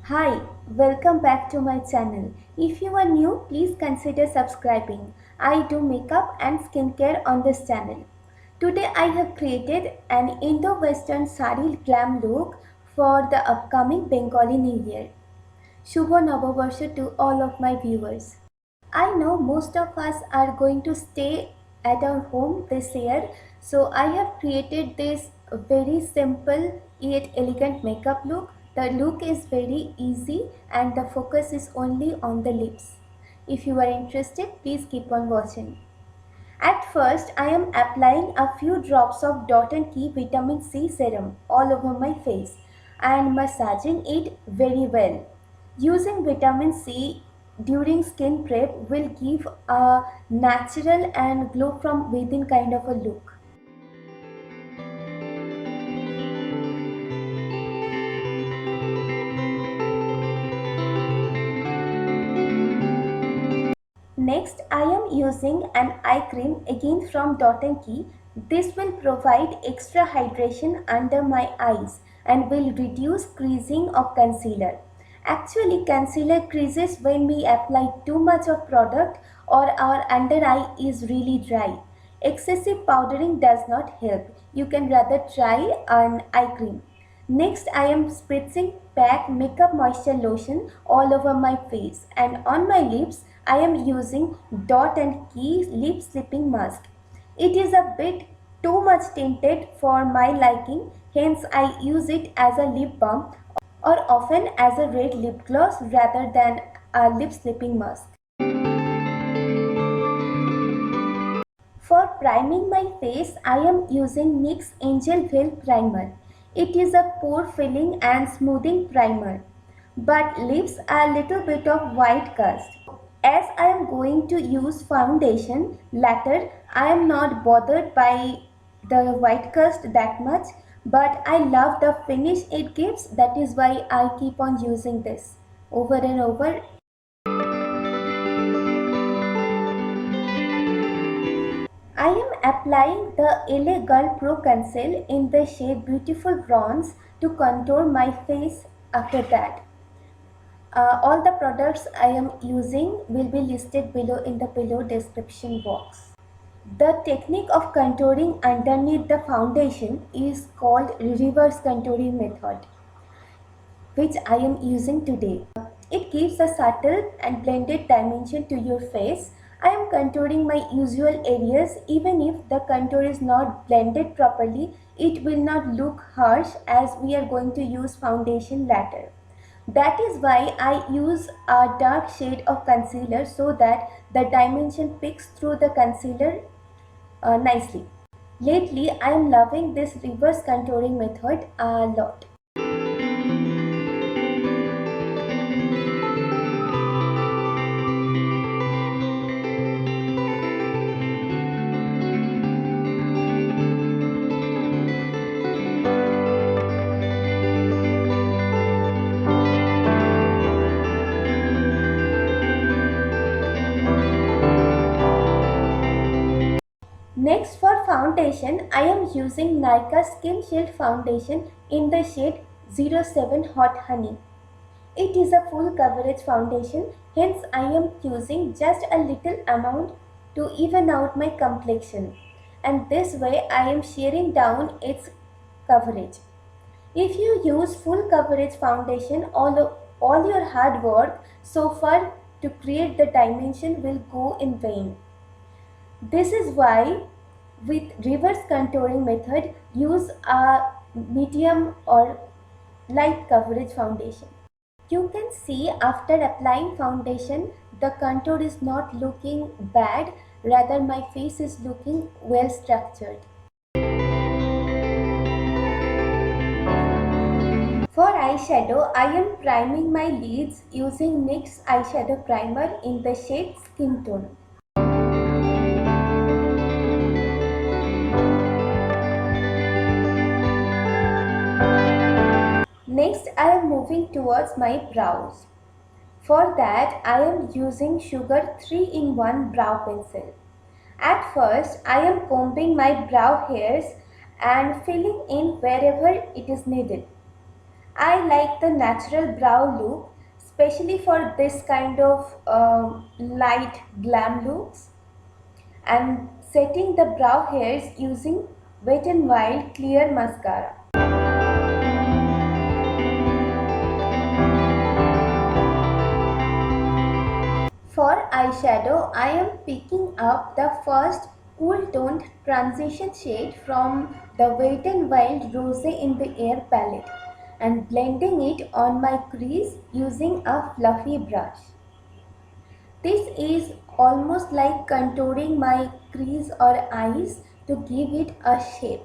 Hi, welcome back to my channel. If you are new, please consider subscribing. I do makeup and skincare on this channel. Today I have created an Indo-Western sari glam look for the upcoming Bengali New Year. Shubho Navabarsha to all of my viewers. I know most of us are going to stay at our home this year, so I have created this very simple yet elegant makeup look. The look is very easy and the focus is only on the lips. If you are interested, please keep on watching. At first, I am applying a few drops of Dot and Key Vitamin C serum all over my face and massaging it very well. Using vitamin C during skin prep will give a natural and glow from within kind of a look. Next, I am using an eye cream again from Dot and Key. This will provide extra hydration under my eyes and will reduce creasing of concealer. Actually, concealer creases when we apply too much of product or our under eye is really dry. Excessive powdering does not help. You can rather try an eye cream. Next, I am spritzing back makeup moisture lotion all over my face, and on my lips I am using Dot and Key lip sleeping mask. It is a bit too much tinted for my liking, hence I use it as a lip balm or often as a red lip gloss rather than a lip sleeping mask. For priming my face, I am using NYX Angel Veil Primer. It is a pore filling and smoothing primer, but leaves a little bit of white cast. As I am going to use foundation later, I am not bothered by the white cast that much, but I love the finish it gives. That is why I keep on using this over and over. I am applying the LA Girl Pro Conceal in the shade Beautiful Bronze to contour my face after that. All the products I am using will be listed below in the below description box. The technique of contouring underneath the foundation is called reverse contouring method, which I am using today. It gives a subtle and blended dimension to your face. I am contouring my usual areas. Even if the contour is not blended properly, it will not look harsh as we are going to use foundation later. That is why I use a dark shade of concealer so that the dimension peeks through the concealer nicely. Lately, I am loving this reverse contouring method a lot. Next, for foundation, I am using Nykaa Skin Shield Foundation in the shade 07 Hot Honey. It is a full coverage foundation, hence I am using just a little amount to even out my complexion, and this way I am shearing down its coverage. If you use full coverage foundation, all your hard work so far to create the dimension will go in vain. This is why with reverse contouring method use a medium or light coverage foundation. You can see after applying foundation the contour is not looking bad, rather my face is looking well structured. For eyeshadow, I am priming my lids using NYX eyeshadow primer in the shade Skin Tone. Next, I am moving towards my brows. For that, I am using Sugar 3-in-1 Brow Pencil. At first, I am combing my brow hairs and filling in wherever it is needed. I like the natural brow look, especially for this kind of light glam looks, and setting the brow hairs using Wet n Wild Clear Mascara. For eyeshadow, I am picking up the first cool toned transition shade from the Wet n Wild Rose in the Air palette and blending it on my crease using a fluffy brush. This is almost like contouring my crease or eyes to give it a shape.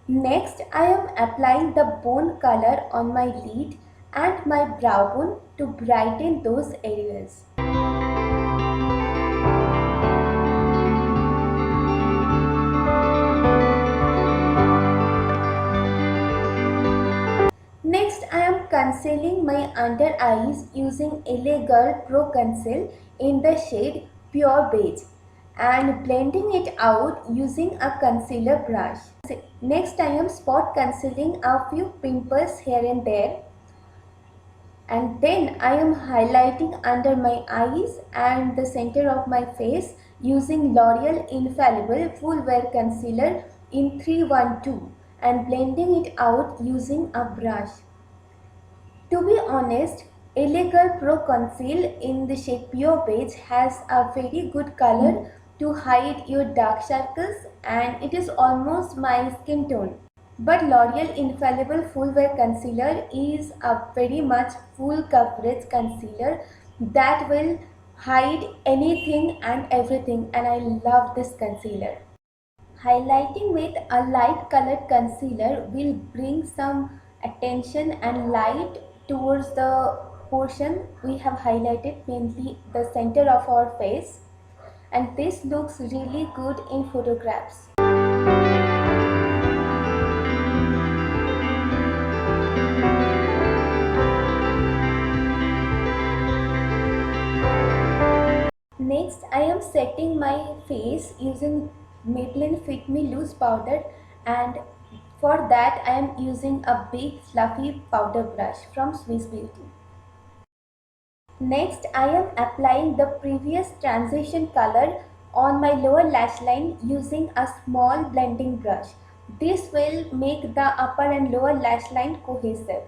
Next, I am applying the bone color on my lid and my brow bone to brighten those areas. Next, I am concealing my under eyes using LA Girl Pro Conceal in the shade Pure Beige and blending it out using a concealer brush. Next, I am spot concealing a few pimples here and there, and then I am highlighting under my eyes and the center of my face using L'Oreal Infallible Full Wear Concealer in 312 and blending it out using a brush. To be honest, LA Girl Pro Conceal in the shade Pure Beige has a very good color to hide your dark circles, and it is almost my skin tone. But L'Oreal Infallible Full Wear Concealer is a very much full coverage concealer that will hide anything and everything, and I love this concealer. Highlighting with a light colored concealer will bring some attention and light towards the portion we have highlighted, mainly the center of our face, and this looks really good in photographs. Next, I am setting my face using Maybelline Fit Me Loose powder, and for that I am using a big fluffy powder brush from Swiss Beauty. Next, I am applying the previous transition color on my lower lash line using a small blending brush. This will make the upper and lower lash line cohesive.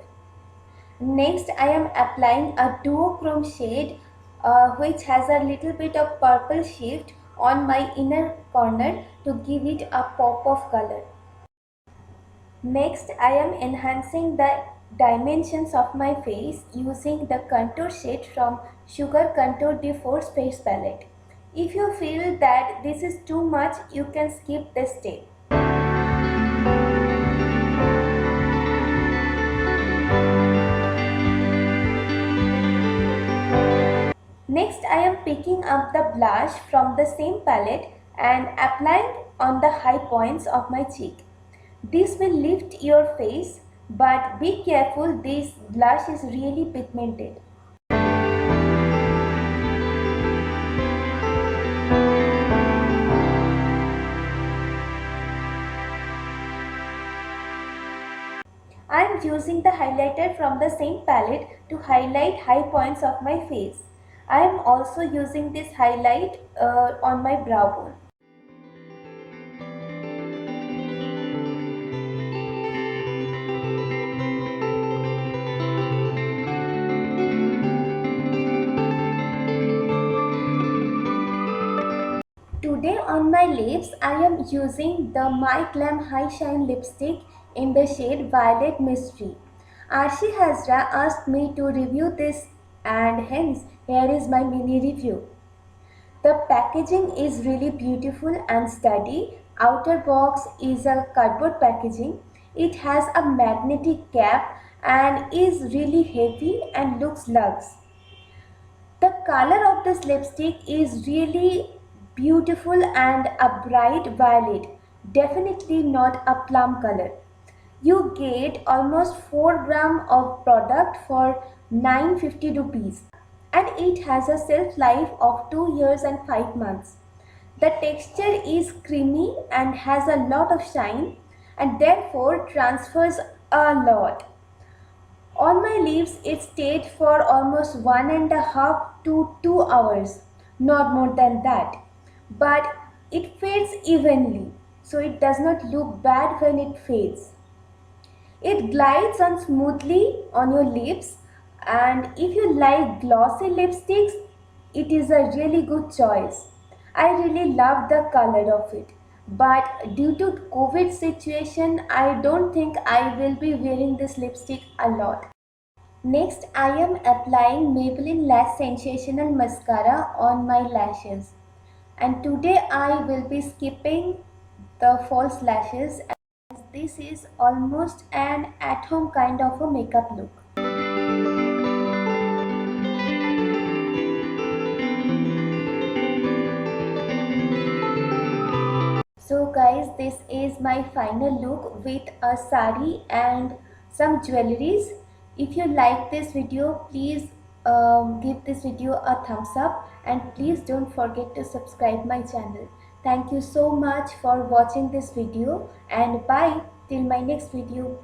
Next, I am applying a duochrome shade which has a little bit of purple shift on my inner corner to give it a pop of color. Next, I am enhancing the dimensions of my face using the contour shade from Sugar Contour de Force Face Palette. If you feel that this is too much, you can skip this step. Next, I am picking up the blush from the same palette and applying on the high points of my cheek. This will lift your face, but be careful, this blush is really pigmented. I am using the highlighter from the same palette to highlight high points of my face. I am also using this highlight on my brow bone. Today on my lips, I am using the My Glam High Shine lipstick in the shade Violet Mystery. Arshi Hazra asked me to review this, and hence here is my mini review. The packaging is really beautiful and sturdy. Outer box is a cardboard packaging. It has a magnetic cap and is really heavy and looks luxe. The color of this lipstick is really beautiful and a bright violet, definitely not a plum color. You get almost 4 gram of product for 950 rupees, and it has a shelf life of 2 years and 5 months. The texture is creamy and has a lot of shine and therefore transfers a lot. On my lips, it stayed for almost 1.5 to 2 hours, not more than that. But it fades evenly, so it does not look bad when it fades. It glides on smoothly on your lips, and if you like glossy lipsticks, it is a really good choice. I really love the color of it, but due to COVID situation, I don't think I will be wearing this lipstick a lot. Next, I am applying Maybelline Lash Sensational Mascara on my lashes. And today I will be skipping the false lashes, as this is almost an at-home kind of a makeup look. So guys, this is my final look with a sari and some jewelries. If you like this video, please give this video a thumbs up, and please don't forget to subscribe my channel. Thank you so much for watching this video, and bye till my next video.